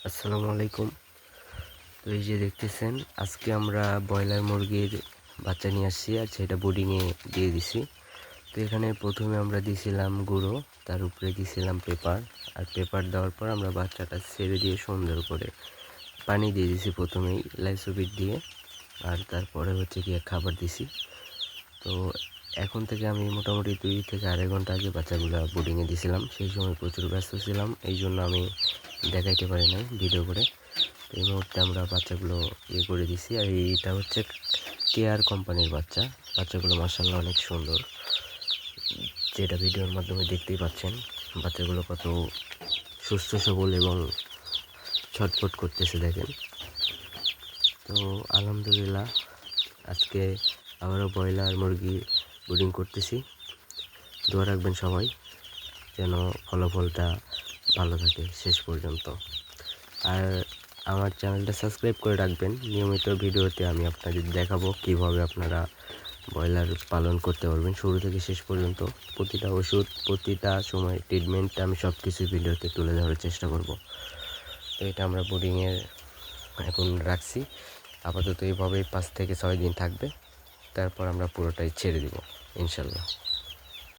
আসসালামু আলাইকুম। তো এই যে দেখতেছেন, আজকে আমরা ব্রয়লার মুরগির বাচ্চা নিয়ে আসছি আর সেটা বোর্ডিংয়ে দিয়ে দিছি। তো এখানে প্রথমে আমরা দিয়েছিলাম গুঁড়ো, তার উপরে দিয়েছিলাম পেপার। আর পেপার দেওয়ার পর আমরা বাচ্চাটা ছেড়ে দিয়ে সুন্দর করে পানি দিয়ে দিছি প্রথমেই লাইসোবিট দিয়ে, আর তারপরে হচ্ছে গিয়ে খাবার দিছি। তো এখন থেকে আমি মোটামুটি 2 থেকে 2.5 ঘন্টা আগে বাচ্চাগুলো বোর্ডিংয়ে দিয়েছিলাম। সেই সময় প্রচুর ব্যস্ত ছিলাম, এই জন্য আমি দেখাইতে পারি নাই ভিডিও করে। তো এই মুহূর্তে আমরা বাচ্চাগুলো করে দিছি। আর এইটা হচ্ছে কেয়ার কোম্পানির বাচ্চা। বাচ্চাগুলো মাশাআল্লাহ অনেক সুন্দর, যেটা ভিডিওর মাধ্যমে দেখতেই পাচ্ছেন। বাচ্চাগুলো কত সুস্থ সবল এবং ছটফট করতেছে দেখেন। তো আলহামদুলিল্লাহ, আজকে আবারও ব্রয়লার মুরগি ব্রিডিং করতেছি। দোয়া রাখবেন সবাই যেন ফলাফলটা ভালো থাকে শেষ পর্যন্ত। আর আমার চ্যানেলটা সাবস্ক্রাইব করে রাখবেন। নিয়মিত ভিডিওতে আমি আপনাদের দেখাবো কীভাবে আপনারা ব্রয়লার পালন করতে পারবেন শুরু থেকে শেষ পর্যন্ত। প্রতিটা ওষুধ, প্রতিটা সময় ট্রিটমেন্ট আমি সব কিছু ভিডিওতে তুলে ধরার চেষ্টা করব। তো এটা আমরা বোর্ডিংয়ের এখন রাখছি। আপাতত এইভাবেই 5 থেকে 6 দিন থাকবে, তারপর আমরা পুরোটাই ছেড়ে দিব ইনশাল্লাহ।